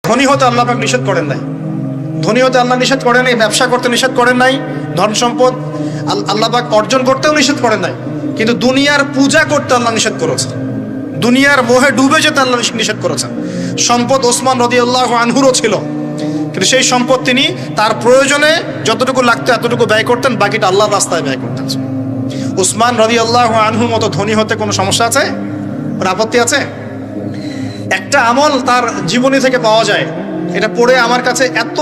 ধনী হতে আল্লাহ পাক নিষেধ করেন নাই, ধনী হতে আল্লাহ নিষেধ করেন নাই, ব্যবসা করতে নিষেধ করেন নাই, ধন সম্পদ আল্লাহ পাক অর্জন করতেও নিষেধ করেন নাই, কিন্তু দুনিয়ার পূজা করতে আল্লাহ নিষেধ করেছেন, দুনিয়ার মোহে ডুবে যেতে আল্লাহ নিষেধ করেছেন। সম্পদ ওসমান রাদিয়াল্লাহু আনহুরও ছিল, কিন্তু সেই সম্পদ তিনি তার প্রয়োজনে যতটুকু লাগতো এতটুকু ব্যয় করতেন, বাকিটা আল্লাহর রাস্তায় ব্যয় করতেন। ওসমান রাদিয়াল্লাহু আনহুর মতো ধনী হতে কোনো সমস্যা আছে? ওর আপত্তি আছে? একটা আমল তার জীবনী থেকে পাওয়া যায়, এটা পড়ে আমার কাছে এত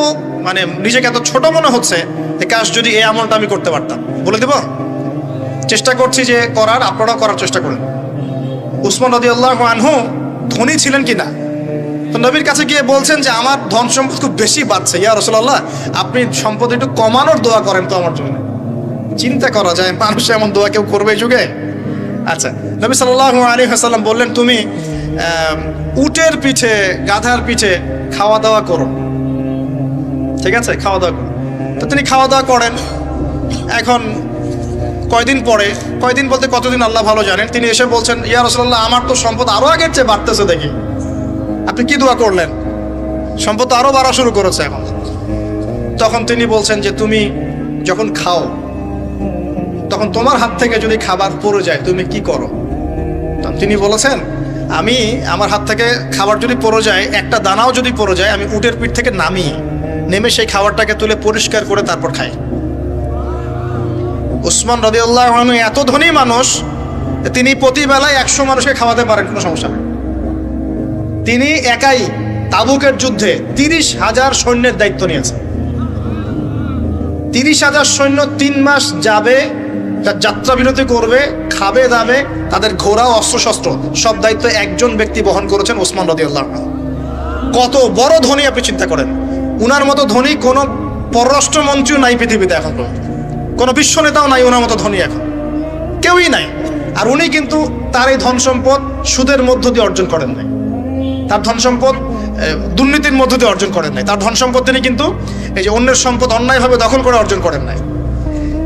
নিজেকে এত ছোট মনে হচ্ছে যে কাশ যদি এই আমলটা আমি করতে পারতাম। বলে দেব, চেষ্টা করছি যে করার, আপনারাও করার চেষ্টা করেন। উসমান রাদিয়াল্লাহু আনহু ধনী ছিলেন কিনা, তো নবীর কাছে গিয়ে বলছেন যে আমার ধন সম্পদ খুব বেশি বাড়ছে, ইয়া রাসূলুল্লাহ আপনি সম্পদ একটু কমানোর দোয়া করেন তো আমার জন্য। চিন্তা করা যায় মানুষ এমন দোয়া কেউ করবে এই যুগে? আচ্ছা, নবী সাল্লাল্লাহু আলাইহি ওয়াসাল্লাম বললেন তুমি উটের পিঠে, গাধার পিঠে খাওয়া দাওয়া করো, ঠিক আছে, খাওয়া দাওয়া করো। তো তিনি খাওয়া দাওয়া করেন। এখন কয়দিন পরে, কয়দিন বলতে কতদিন আল্লাহ ভালো জানেন, তিনি এসে বলছেন ইয়া রাসূলুল্লাহ আমার তো সম্পদ আরো আগের চেয়ে বাড়তেছে দেখি, আপনি কি দোয়া করলেন? সম্পদ তো আরো বাড়া শুরু করেছে এখন। তখন তিনি বলছেন যে তুমি যখন খাও তখন তোমার হাত থেকে যদি খাবার পড়ে যায় তুমি কি করো? তিনি বলেছেন আমি, আমার হাত থেকে খাবার যদি পড়ে যায়, একটা দানাও যদি পড়ে যায়, আমি উটের পিঠ থেকে নেমে সেই খাবারটাকে তুলে পরিষ্কার করে তারপর খাই। উসমান রাদিয়াল্লাহু আনহু এত ধনী মানুষ, তিনি প্রতি বেলায় 100 মানুষকে খাওয়াতে পারেন, কোনো সমস্যা নেই। তিনি একাই তাবুকের যুদ্ধে 30,000 সৈন্যের দায়িত্ব নিয়েছেন। 30,000 সৈন্য 3 মাস যাবে, যাত্রা বিরতি করবে, খাবে দাবে, তাদের ঘোড়া অস্ত্রশস্ত্র সব দায়িত্ব একজন ব্যক্তি বহন করেছেন, ওসমান রাদিয়াল্লাহু আনহু। কত বড় ধনী আপনি চিন্তা করেন। উনার মতো ধনী কোনো পররাষ্ট্রমন্ত্রীও নাই পৃথিবীতে, এখন কোনো বিশ্ব নেতাও নাই ওনার মতো ধনী, এখন কেউই নাই। আর উনি কিন্তু তার এই ধন সম্পদ সুদের মধ্য দিয়ে অর্জন করেন নাই, তার ধন সম্পদ দুর্নীতির মধ্য দিয়ে অর্জন করেন নাই। তার ধন সম্পদ তিনি কিন্তু এই যে অন্যের সম্পদ অন্যায়ভাবে দখল করে অর্জন করেন নাই।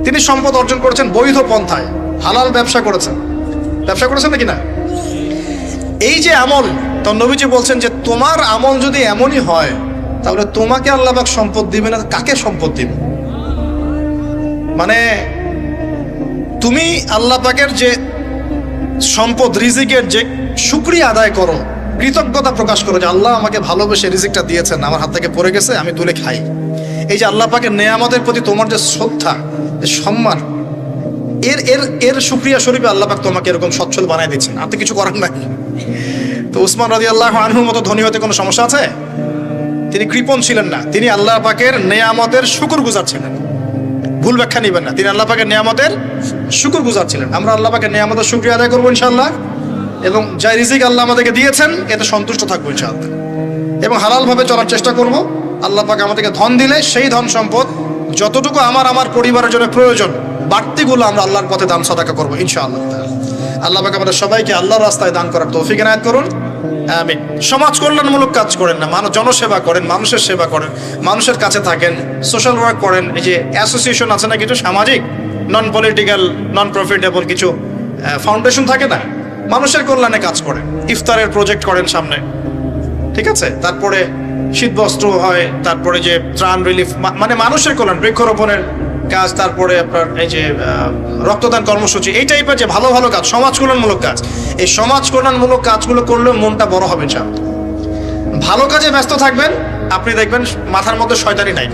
তিনি সম্পদ অর্জন করেছেন বৈধ পন্থায়, হালাল ব্যবসা করেছেন। ব্যবসা করেছেন নাকি না? এই যে আমল, তো নবীজি বলছেন যে তোমার আমল যদি এমনই হয় তাহলে তোমাকে আল্লাহ পাক সম্পদ দিবে না, কাকে সম্পদ দিবে? তুমি আল্লাহ পাকের যে সম্পদ, রিজিকের যে শুকরিয়া আদায় করো, কৃতজ্ঞতা প্রকাশ করো যে আল্লাহ আমাকে ভালোবেসে রিজিকটা দিয়েছেন, আমার হাত থেকে পড়ে গেছে, আমি তুলে খাই। এই যে আল্লাহ পাকের নেয়ামতের প্রতি তোমার যে শ্রদ্ধা, যে সম্মান, এর শুকরিয়া স্বরূপে আল্লাহ পাক তোমাকে এরকম সচ্ছল বানায় দিচ্ছেন, আর তো কিছু করার নাই। তো উসমান রাদিয়াল্লাহু আনহুর মতো ধনী হতে কোনো সমস্যা আছে? তিনি কৃপণ ছিলেন না, তিনি আল্লাহ পাকের নেয়ামতের শুকরগুজার ছিলেন। ভুল ব্যাখ্যা নিবেন না, তিনি আল্লাহ পাকের নেয়ামতের শুকরগুজার ছিলেন। আমরা আল্লাহ পাকের নেয়ামতের শুকরিয়া আদায় করবো ইনশাআল্লাহ, এবং যা রিজিক আল্লাহ আমাদেরকে দিয়েছেন এতে সন্তুষ্ট থাকবো ইনশাআল্লাহ, এবং হালালভাবে চলার চেষ্টা করব। আল্লাহ পাক আমাদেরকে ধন দিলে সেই ধন সম্পদ যতটুকু আমার পরিবারের জন্য প্রয়োজন, বাড়তিগুলো আমরা আল্লাহর পথে দান সাদাকা করবো ইনশাআল্লাহ। আল্লাহ পাক আমাদের সবাইকে আল্লাহর রাস্তায় দান করার তৌফিক এনায়েত করুন, আমিন। সমাজ কল্যাণমূলক কাজ করেন না, জনসেবা করেন, মানুষের সেবা করেন, মানুষের কাছে থাকেন, সোশ্যাল ওয়ার্ক করেন। এই যে অ্যাসোসিয়েশন আছে না কিছু সামাজিক, নন পলিটিক্যাল, নন প্রফিটেবল কিছু ফাউন্ডেশন থাকে না, মানুষের কল্যাণে কাজ করেন, ইফতারের প্রজেক্ট করেন সামনে, ঠিক আছে। তারপরে শীতবস্ত্র হয়, তারপরে যে ত্রাণ রিলিফ, মানুষের কল্যাণ, বৃক্ষরোপণের কাজ, তারপরে আপনার এই যে রক্তদান কর্মসূচি, এই টাইপের যে ভালো ভালো কাজ, সমাজ কল্যাণমূলক কাজ, এই সমাজ কল্যাণমূলক কাজগুলো করলে মনটা বড় হবে ইনশাআল্লাহ। ভালো কাজে ব্যস্ত থাকবেন, আপনি দেখবেন মাথার মধ্যে শয়তানি নাই।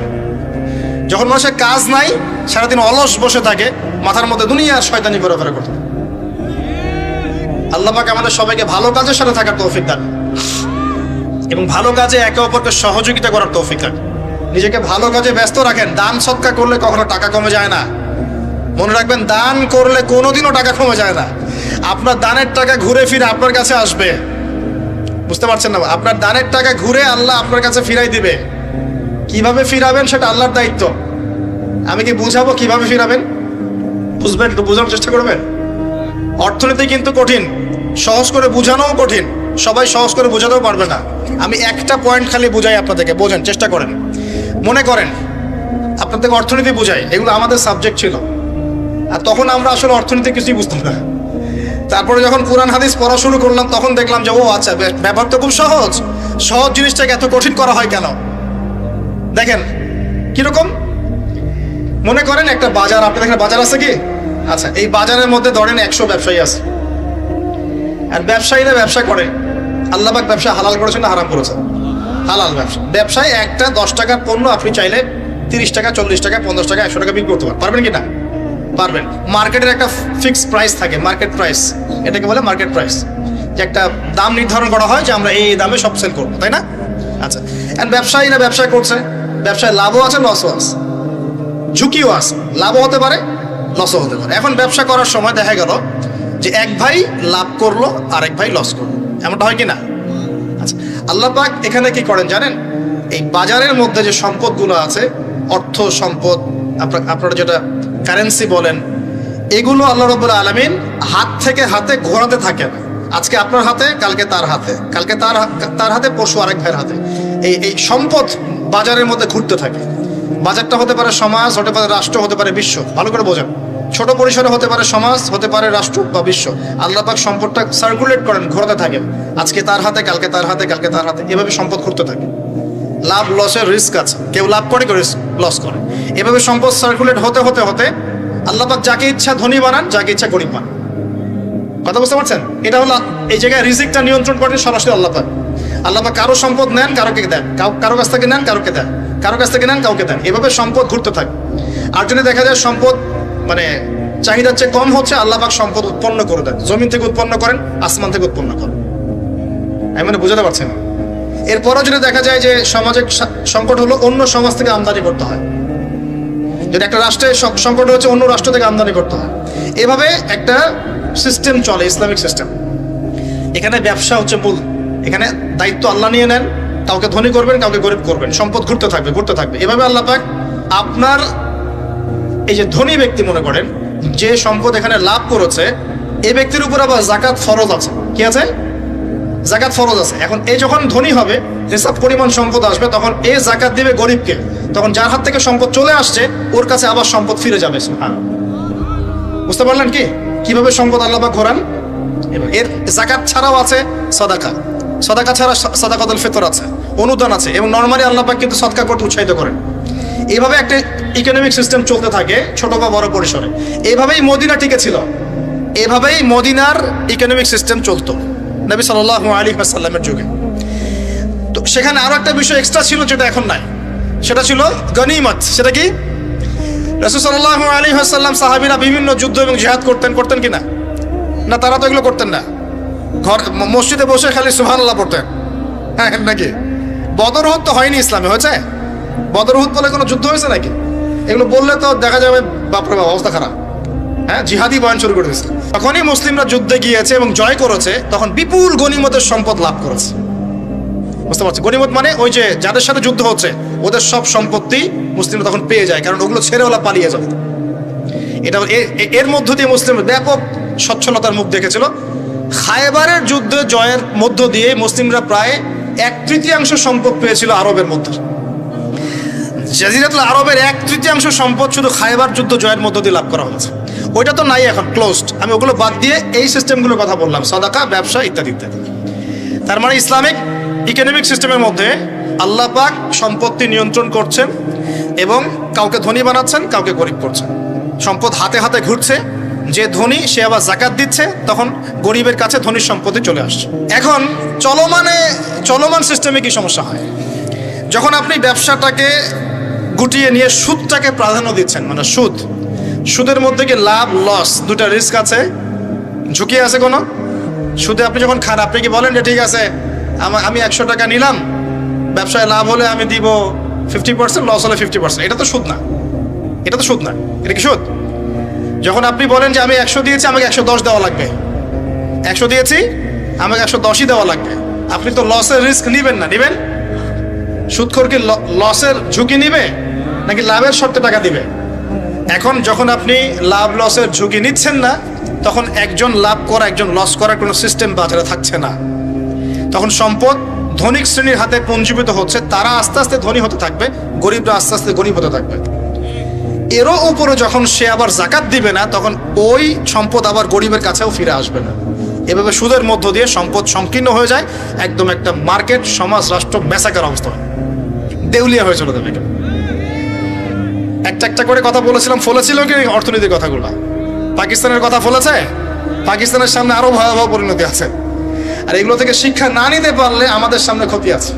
যখন মানুষের কাজ নাই, সারাদিন অলস বসে থাকে, মাথার মধ্যে দুনিয়ার শয়তানি ঘোরাফেরা করতে। আল্লাহ পাক আমাদের সবাইকে ভালো কাজের সাথে থাকার তৌফিক দান, এবং ভালো কাজে একে অপরকে সহযোগিতা করার তৌফিক দান। নিজেকে ভালো কাজে ব্যস্ত রাখেন। দান সদকা করলে কখনো টাকা কমে যায় না, মনে রাখবেন। দান করলে কোনোদিনও টাকা কমে যায় না। আপনার দানের টাকা ঘুরে ফিরে আপনার কাছে আসবে, বুঝতে পারছেন না? আপনার দানের টাকা ঘুরে আল্লাহ আপনার কাছে ফিরাই দিবে। কিভাবে ফিরাবেন সেটা আল্লাহর দায়িত্ব। আমি কি বুঝাবো কিভাবে ফিরাবেন? বুঝবেন, একটু বোঝানোর চেষ্টা করবেন। অর্থনীতি কিন্তু কঠিন, সহজ করে বোঝানোও কঠিন, সবাই সহজ করে বোঝাতেও পারবে না। আমি একটা পয়েন্ট খালি বুঝাই আপনাদেরকে, বোঝেন, চেষ্টা করেন। মনে করেন আপনাদেরকে অর্থনীতি বুঝাই, এগুলো আমাদের সাবজেক্ট ছিল, আর তখন আমরা আসলে অর্থনীতি কিছুই বুঝতাম না। তারপরে যখন কোরআন হাদিস পড়া শুরু করলাম তখন দেখলাম যে ও আচ্ছা, ব্যাপার তো খুব সহজ। সহজ জিনিসটাকে এত কঠিন করা হয় কেন? দেখেন কিরকম, মনে করেন একটা বাজার, আপনি দেখেন বাজার আছে কি? আচ্ছা, এই বাজারের মধ্যে ধরেন 100 ব্যবসায়ী আছে, আর ব্যবসায়ীরা ব্যবসা করে। আল্লাহ পাক ব্যবসা হালাল করেছেন না হারাম করেছেন? হালাল ব্যবসা। ব্যবসায় একটা 10 টাকার পণ্য আপনি চাইলে 30 টাকা, 40 টাকা, 50 টাকা, 100 টাকা বিক্রি করতে পারবেন কি না? পারবেন। মার্কেটের একটা ফিক্সড প্রাইস থাকে, মার্কেট প্রাইস, এটাকে বলে মার্কেট প্রাইস, যে একটা দাম নির্ধারণ করা হয় যে আমরা এই দামে সব সেল করবো, তাই না? আচ্ছা, আর ব্যবসায়ীরা ব্যবসা করছে, ব্যবসায় লাভও আছে লসও আছে, ঝুঁকিও আছে, লাভও হতে পারে লসও হতে পারে। এখন ব্যবসা করার সময় দেখা গেল যে এক ভাই লাভ করলো আর এক ভাই লস করলো, এমনটা হয় কি না? আচ্ছা, আল্লাহ পাক এখানে কি করেন জানেন? এই বাজারের মধ্যে যে সম্পদগুলো আছে, অর্থ সম্পদ, আপনারা যেটা কারেন্সি বলেন, এগুলো আল্লাহ রাব্বুল আলামিন হাত থেকে হাতে ঘোরাতে থাকেন। আজকে আপনার হাতে, কালকে তার হাতে, কালকে তার হাতে, পরশু আরেক ভাইয়ের হাতে। এই সম্পদ বাজারের মধ্যে ঘুরতে থাকে। বাজারটা হতে পারে সমাজ, হতে পারে রাষ্ট্র, হতে পারে বিশ্ব। ভালো করে বোঝেন, ছোট পরিসরে হতে পারে সমাজ, হতে পারে রাষ্ট্র বা বিশ্ব। আল্লাহ পাক সম্পদটা সার্কুলেট করেন, ঘোরাতে থাকেন। আজকে তার হাতে, কালকে তার হাতে, কালকে তার হাতে, এভাবে সম্পদ ঘুরতে থাকে। লাভ লসের রিস্ক আছে, কেউ লাভ করে, কেউ লস করে। এভাবে সম্পদ সার্কুলেট হতে হতে হতে আল্লাহ পাক যাকে ইচ্ছা ধনী বানান, যাকে ইচ্ছা গরিব বানান। কথা বুঝতে পারছেন? এটা হলো এই জায়গায় রিজিকটা নিয়ন্ত্রণ করেন সরাসরি আল্লাহ পাক। আল্লাহ পাক কারো সম্পদ নেন, কারোকে দেন, কারো কাছ থেকে নেন, কারোকে দেন, কারো কাছ থেকে নেন, কাউকে দেন। এভাবে সম্পদ ঘুরতে থাকে। আর যদি দেখা যায় সম্পদ মানে চাহিদার চেয়ে কম হচ্ছে, আল্লাহ পাক সম্পদ উৎপন্ন করে দেন। জমিন থেকে উৎপন্ন করেন, আসমান থেকে উৎপন্ন করেন। আমি মানে বুঝাতে পারছেন? এরপরও যদি দেখা যায় যে সমাজে সংকট হলো, অন্য সমাজ থেকে আমদানি করতে হয়। যদি একটা রাষ্ট্রের সংকট হচ্ছে, অন্য রাষ্ট্র থেকে আমদানি করতে হয়। এভাবে একটা সিস্টেম চলে, ইসলামিক সিস্টেম। এখানে ব্যবসা হচ্ছে মূল। এখানে দায়িত্ব আল্লাহ নিয়ে নেন, কাউকে ধনী করবেন, কাউকে গরিব করবেন। সম্পদ ঘুরতে থাকবে, ঘুরতে থাকবে। এভাবে আল্লাহ পাক আপনার এই যে ধনী ব্যক্তি, মনে করেন যে সম্পদ এখানে লাভ করেছে, এই ব্যক্তির উপর আবার যাকাত ফরজ আছে। কি আছে? যাকাত ফরজ আছে। এখন এই যখন ধনী হবে, যেসব পরিমাণ সম্পদ আসবে, তখন এই যাকাত দিবে গরিবকে। তখন যার হাত থেকে সম্পদ চলে আসছে, ওর কাছে আবার সম্পদ ফিরে যাবে। বুঝতে পারলেন কি কিভাবে সম্পদ আল্লাহ পাক ঘোরান? এর যাকাত ছাড়াও আছে সাদাকা। সাদাকা ছাড়া সাদাকাতুল ফিতর আছে, অনুদান আছে, এবং নরমালি আল্লাহ পাক কিন্তু সদকা করতে উৎসাহিত করেন। এইভাবে একটা ইকোনমিক সিস্টেম চলতে থাকে, ছোট বা বড় পরিসরে। এইভাবেই মদিনা টিকে ছিল, এভাবেই মদিনার ইকোনমিক সিস্টেম চলতো নবী সাল্লাল্লাহু আলাইহি ওয়াসাল্লামের যুগে। তো সেখানে আরো একটা বিষয় এক্সট্রা ছিল, যেটা এখন নাই। সেটা ছিল গনিমত। সেটা কি? রাসূল সাল্লাল্লাহু আলাইহি ওয়াসাল্লাম, সাহাবীরা বিভিন্ন যুদ্ধ এবং জিহাদ করতেন কিনা? না, তারা তো এগুলো করতেন না। ঘর মসজিদে বসে খালি সুবহানাল্লাহ পড়তেন। হ্যাঁ নাকি? বদর উহুদ তো হয়নি ইসলামে, হয়েছে? বদর উহুদ বলে কোনো যুদ্ধ হয়েছে নাকি? এগুলো বললে তো দেখা যাবে বাপরে বাপ, অবস্থা খারাপ। হ্যাঁ, জিহাদি বয়ান শুরু করে দিয়েছে। তখনই মুসলিমরা যুদ্ধে গিয়েছে এবং জয় করেছে, তখন বিপুল গনিমতের সম্পদ লাভ করেছে। বুঝতে পারছি? গনিমত মানে ওই যে যাদের সাথে যুদ্ধ হচ্ছে, ওদের সব সম্পত্তি মুসলিমরা তখন পেয়ে যায়, কারণ ওগুলো ছেড়ে ওরা পালিয়ে যাবে। এটা এর মধ্য দিয়ে মুসলিম ব্যাপক সচ্ছলতার মুখ দেখেছিল। খায়বারের যুদ্ধে জয়ের মধ্য দিয়ে মুসলিমরা প্রায় 1/3 সম্পদ পেয়েছিল আরবের মধ্যে। জাজিরাতুল আরবের 1/3 সম্পদ শুধু খায়বার যুদ্ধ জয়ের মধ্য দিয়ে লাভ করা হয়েছে। ওইটা তো নাই, এখন ক্লোজড। আমি ওগুলো বাদ দিয়ে এই সিস্টেমগুলোর কথা বললাম, সাদাকা, ব্যবসা ইত্যাদি ইত্যাদি। তার মানে ইসলামিক ইকোনমিক সিস্টেমের মধ্যে আল্লাহ পাক সম্পত্তি নিয়ন্ত্রণ করছেন এবং কাউকে ধনী বানাচ্ছেন, কাউকে গরিব করছেন। সম্পদ হাতে হাতে ঘুরছে। যে ধনী সে আবার যাকাত দিচ্ছে, তখন গরিবের কাছে ধনীর সম্পত্তি চলে আসছে। এখন চলমান সিস্টেমে কি সমস্যা হয়? যখন আপনি ব্যবসাটাকে গুটিয়ে নিয়ে সুদটাকে প্রাধান্য দিচ্ছেন, মানে সুদের মধ্যে কি লাভ লস দুটা রিস্ক আছে, ঝুঁকি আছে কোনো? সুদে আপনি যখন খান, আপনি কি বলেন যে ঠিক আছে আমি 100 টাকা নিলাম, ব্যবসায় লাভ হলে আমি দিব 50%, লস হলে 50%। এটা তো সুদ না, এটা তো সুদ না। এটা কি সুদ? যখন আপনি বলেন যে আমি 100 দিয়েছি, আমাকে 110 দেওয়া লাগবে, 100 দিয়েছি আমাকে 110ই দেওয়া লাগবে, আপনি তো লসের রিস্ক নিবেন না? নিবেন? সুদখোর কি লসের ঝুঁকি নিবে নাকি লাভের শর্তে টাকা দিবে? এখন যখন আপনি লাভ লসের ঝুঁকি নিচ্ছেন না, তখন একজন লাভ করা একজন লস করার কোনো সিস্টেম বাজারে থাকছে না। তখন সম্পদ ধনিক শ্রেণীর হাতে পুঞ্জীভূত হচ্ছে, তারা আস্তে আস্তে ধনী হতে থাকবে, গরিবরা আস্তে আস্তে গরিব হতে থাকবে। এরও উপরে যখন সে আবার জাকাত দিবে না, তখন ওই সম্পদ আবার গরিবের কাছেও ফিরে আসবে না। এভাবে সুদের মধ্য দিয়ে সম্পদ সংকীর্ণ হয়ে যায়, একদম একটা মার্কেট, সমাজ, রাষ্ট্র মেসাকার অবস্থা হয়, দেউলিয়া হয়ে চলে যাবে। একটা একটা করে কথা বলেছিলাম, ফলেছিল কি অর্থনীতির কথাগুলো? পাকিস্তানের কথা ফলেছে? পাকিস্তানের সামনে আরো ভয়াবহ পরিণতি আছে। আর এগুলো থেকে শিক্ষা না নিতে পারলে আমাদের সামনে ক্ষতি আছে।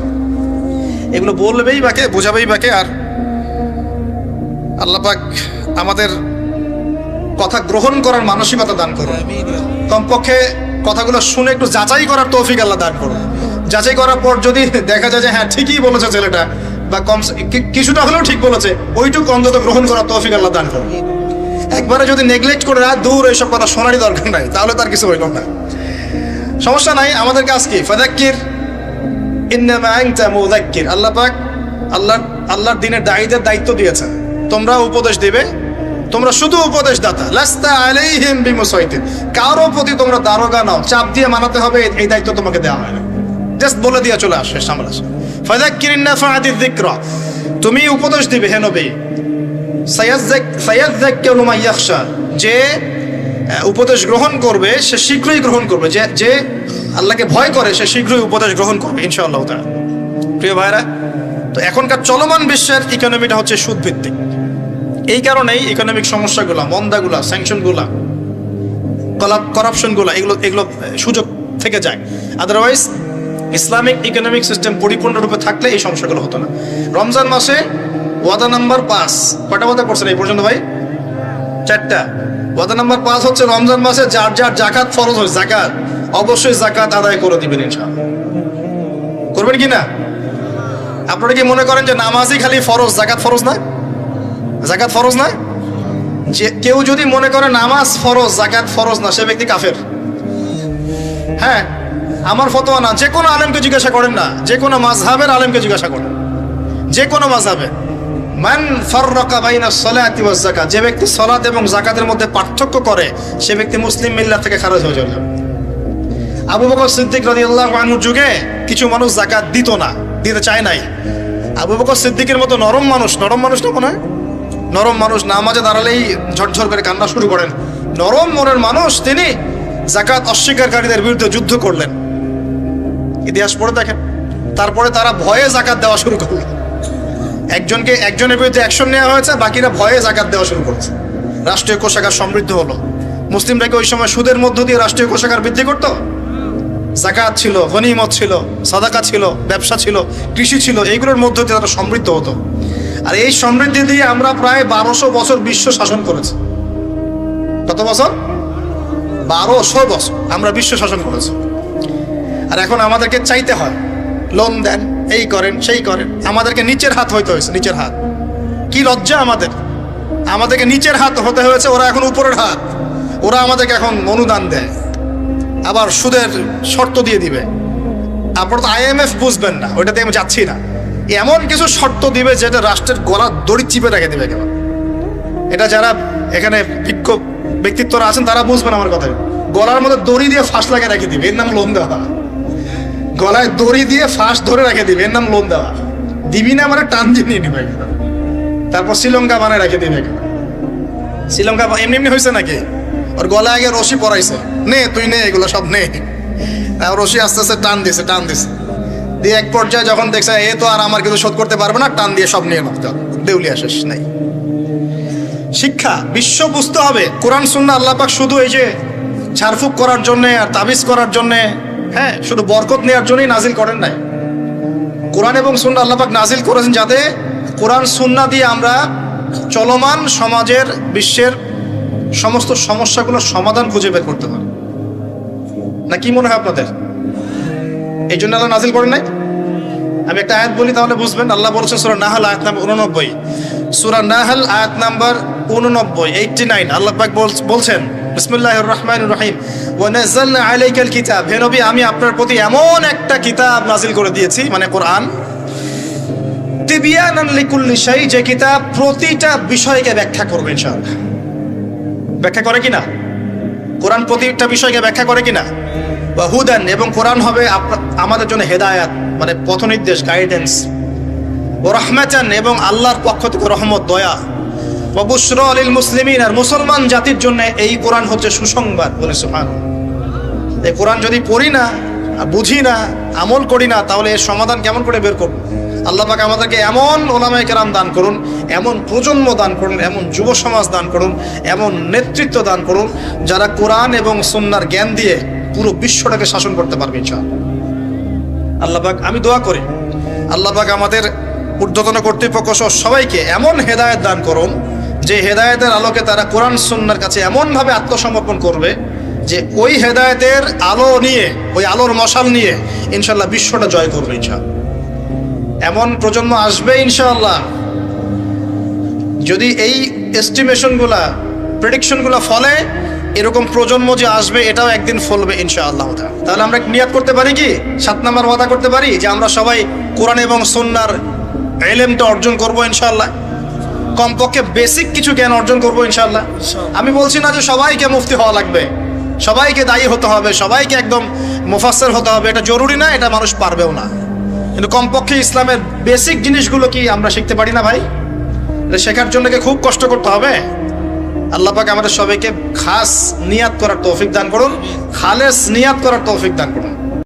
এগুলো বলবেই বাকে, বোঝাবেই বাকে। আর আল্লাহ পাক আমাদের কথা গ্রহণ করার মানসিকতা দান করুন। কমপক্ষে কথাগুলো শুনে একটু যাচাই করার তৌফিক আল্লাহ দান করুন। যাচাই করার পর যদি দেখা যায় যে হ্যাঁ ঠিকই বলেছে ছেলেটা, বা কম কিছুটা হলেও ঠিক বলেছে, ওইটুকু অন্তত গ্রহণ করার তৌফিক আল্লাহ দান করুন। একবারে যদি নেগলেক্ট করে দূর এইসব কথা শোনারই দরকার নাই, তাহলে তার কিছু হইল না। সমস্যা নাই, আমাদের কাজ কি? ফাযাক্কির ইন্নামা আনতা মুযাক্কির। আল্লাহ পাক আল্লাহর দ্বীনের দায়ীদের দায়িত্ব দিয়েছেন, তোমরা উপদেশ দিবে, তোমরা শুধু উপদেশ দাতা। লাস্তা আলাইহিম বিমুসাইতির, কারো প্রতি তোমরা দারোগা নাও, চাপ দিয়ে মানাতে হবে, এই দায়িত্ব তোমাকে দেওয়া হয় না। জাস্ট বলে দিয়ে চলে আসে সামনে। ফাযাক্কির ইন্নাফাআতিয যিকরা, তুমি উপদেশ দিবে হে নবী। সায়াযাক্কারু মান ইয়াখশা, যে উপদেশ গ্রহণ করবে সে শীঘ্রই গ্রহণ করবে, যে আল্লাহকে ভয় করে সে শীঘ্রই উপদেশ গ্রহণ করবে ইনশাআল্লাহ তাআলা। প্রিয় ভাইরা, তো এখনকার চলমান বিশ্বের ইকোনমিটা হচ্ছে সুদ ভিত্তিক। এই কারণেই ইকোনমিক সমস্যাগুলা, মন্দাগুলা, স্যাংশনগুলা, করাপশনগুলা, এগুলো সুযোগ থেকে যায়। আদারওয়াইজ ইসলামিক ইকোনমিক সিস্টেম পরিপূর্ণরূপে থাকলে এই সমস্যাগুলো হতো না। রমজান মাসে ওয়াদা নাম্বার 5, কয়টা ওয়াদা করছেন এই পর্যন্ত ভাই? 4টা। ওয়াদা নাম্বার 5 হচ্ছে রমজান মাসে যার যার জাকাত ফরজ হয়, জাকাত অবশ্যই জাকাত আদায় করে দিবেন ইনশাআল্লাহ। করবেন কি না? আপনারা কি মনে করেন যে নামাজই খালি ফরজ, জাকাত ফরজ না? জাকাত ফরজ না? যে কেউ যদি মনে করে নামাজ ফরজ, জাকাত ফরজ না, সে ব্যক্তি কাফের। হ্যাঁ, আমার ফতোয়া না, যে কোনো আলেমকে জিজ্ঞাসা করেন না, যে কোনো মাযহাবের আলেমকে জিজ্ঞাসা করেন, যে কোনো মাযহাবে। মান ফাররাকা বাইনা সলাতি ওয়াজ যাকাত, যে ব্যক্তি সালাত এবং যাকাতের মধ্যে পার্থক্য করে, সে ব্যক্তি মুসলিম মিল্লাত থেকে খারিজ হয়ে যাবে। আবু বকর সিদ্দিক রাদিয়াল্লাহু আনহুর যুগে কিছু মানুষ যাকাত দিত না, দিতে চায় নাই। আবু বকর সিদ্দিকের মতো নরম মানুষ না মনে হয়, নরম মানুষ, নামাজে দাঁড়ালেই ঝরঝর করে কান্না শুরু করেন, নরম মনের মানুষ, তিনি যাকাত অস্বীকারীদের বিরুদ্ধে যুদ্ধ করলেন। ইতিহাস পড়ে দেখেন। তারপরে তারা ভয়ে যাকাত দেওয়া শুরু করলো। একজনের বিরুদ্ধে অ্যাকশন নেওয়া হয়েছে, বাকিরা ভয়ে যাকাত দেওয়া শুরু করেছে। রাষ্ট্রীয় কোষাগার সমৃদ্ধ হলো। মুসলিমরা কি ওই সময় সুদের মধ্য দিয়ে রাষ্ট্রীয় কোষাগার বৃদ্ধি করতো? যাকাত ছিল, গনিমত ছিল, সাদাকা ছিল, ব্যবসা ছিল, কৃষি ছিল, এইগুলোর মধ্য দিয়ে তারা সমৃদ্ধ হতো। আর এই সমৃদ্ধি দিয়ে আমরা প্রায় 1200 বছর বিশ্ব শাসন করেছি। কত বছর? 1200 বছর আমরা বিশ্ব শাসন করেছি। আর এখন আমাদেরকে চাইতে হয়, লোন দেন, এই করেন, সেই করেন। আমাদেরকে নিচের হাত হইতে হয়েছে, নিচের হাত। কি লজ্জা আমাদেরকে নিচের হাত হতে হয়েছে, ওরা এখন উপরের হাত। ওরা আমাদেরকে এখন অনুদান দেয়, আবার সুদের শর্ত দিয়ে দিবে। আপনারা তো IMF বুঝবেন না, ওইটাতে আমি যাচ্ছি না। এমন কিছু শর্ত দিবে যেটা রাষ্ট্রের গলা দড়ি চিপে রেখে দিবে কেন। এটা যারা এখানে বিক্ষোভ ব্যক্তিত্বরা আছেন তারা বুঝবেন আমার কথা। গলার মধ্যে দড়ি দিয়ে ফাঁস লাগিয়ে রেখে দিবে, এর নাম লোন দেওয়া। গলায় দড়ি দিয়ে ফাঁস ধরে রেখে দিবে, এর নাম লোন দেওয়া। দিবি না মানে টান দিয়ে নিয়ে নিবে। তারপর শ্রীলঙ্কা বানায় রেখে দিবে। শ্রীলঙ্কা এমনি হয়েছে নাকি? ওর গলায় আগে রশি পরাইছে, নে তুই নে, এগুলো সব নে। রশি আস্তে আস্তে টান দিছে দিয়ে এক পর্যায়ে যখন দেখছে এ তো আর আমার কিছু শোধ করতে পারবে না, টান দিয়ে সব নিয়ে নাও, দেউলিয়া শেষ নাই। শিক্ষা, বিশ্ব বুঝতে হবে কোরআন সুন্নাহ আল্লাহ পাক শুধু এই যে ঝাড়ফুঁক করার জন্যে আর তাবিজ করার জন্যে, হ্যাঁ, শুধু বরকত নেওয়ার জন্যই নাজিল করেন নাই। কোরআন এবং সুন্নাহ আল্লাহ পাক নাজিল করেছেন যাতে কোরআন সুন্নাহ দিয়ে আমরা চলমান সমাজের, বিশ্বের সমস্ত সমস্যাগুলোর সমাধান খুঁজে বের করতে পারি। না কি মনে হয় আপনাদের? এই জন্য আল্লাহ নাজিল করেন নাই। আমি একটা আয়াত বলি তাহলে বুঝবেন। আল্লাহ বলছেন সূরা নাহল আয়াত নাম্বার 89, সূরা নাহল আয়াত নাম্বার 89 আল্লাহ পাক বলছেন বিসমিল্লাহির রহমানির রহিম, ওয়া নাযালনা আলাইকাল কিতাব, হে নবী আমি আপনার প্রতি এমন একটা কিতাব নাজিল করে দিয়েছি, মানে কোরআন, তিবিয়ানান লিকুল্লি শাই, যে কিতাব প্রতিটা বিষয়কে ব্যাখ্যা করবে ইনশাআল্লাহ। ব্যাখ্যা করে কিনা? কোরআন প্রতিটা বিষয়কে ব্যাখ্যা করে কিনা? ওয়া হুদান, এবং কোরআন হবে আমাদের জন্য হেদায়াত, মানে পথ নির্দেশ, গাইডেন্স। ও রাহমাতান, এবং আল্লাহর পক্ষ থেকে রহমত, দয়া। ওয়া বুশরা লিল মুসলিমিন, আর মুসলমান জাতির জন্য এই কোরআন হচ্ছে সুসংবাদ। বলে সুবহানাল্লাহ। এই কোরআন যদি পড়ি না, বুঝি না, আমল করি না, তাহলে এর সমাধান কেমন করে বের করব? আল্লাহ পাক আমাদেরকে এমন ওলামায়ে কেরাম দান করুন, এমন প্রজন্ম দান করুন, এমন যুব সমাজ দান করুন, এমন নেতৃত্ব দান করুন, যারা কোরআন এবং সুন্নাহর জ্ঞান দিয়ে পুরো বিশ্বটাকে শাসন করতে পারবে ইনশাআল্লাহ। আল্লাহ পাক, আমি দোয়া করি আল্লাহ পাক আমাদের ঊর্ধ্বতন কর্তৃপক্ষ সহ সবাইকে এমন হেদায়েত দান করুন, যে হেদায়েতের আলোকে তারা কোরআন সুন্নাহর কাছে এমনভাবে আত্মসমর্পণ করবে যে ওই হেদায়েতের আলো নিয়ে, ওই আলোর মশাল নিয়ে ইনশাআল্লাহ বিশ্বটা জয় করবে ইনশাআল্লাহ। এমন প্রজন্ম আসবে ইনশাআল্লাহ, যদি এই এস্টিমেশনগুলা, প্রেডিকশনগুলা ফলে, এরকম প্রজন্ম যে আসবে এটাও একদিন ফলবে ইনশাআল্লাহ। তাহলে আমরা নিয়াত করতে পারি কি, 7 নাম্বার ওয়াদা করতে পারি যে আমরা সবাই কোরআন এবং সুন্নাহর ইলমটা অর্জন করব ইনশাআল্লাহ। কমপক্ষে বেসিক কিছু জ্ঞান অর্জন করব ইনশাআল্লাহ। আমি বলছি না যে সবাইকে মুফতি হওয়া লাগবে, সবাইকে দায়ী হতে হবে, সবাইকে একদম মুফাসসির হতে হবে, এটা জরুরি না, এটা মানুষ পারবেও না। কিন্তু কমপক্ষে ইসলামের বেসিক জিনিসগুলো কি আমরা শিখতে পারি না ভাই? এটা শেখার জন্য কি খুব কষ্ট করতে হবে? আল্লাহ পাক আমাদের সবাইকে খাস নিয়াত করার তৌফিক দান করুন, খালেস নিয়াত করার তৌফিক দান করুন।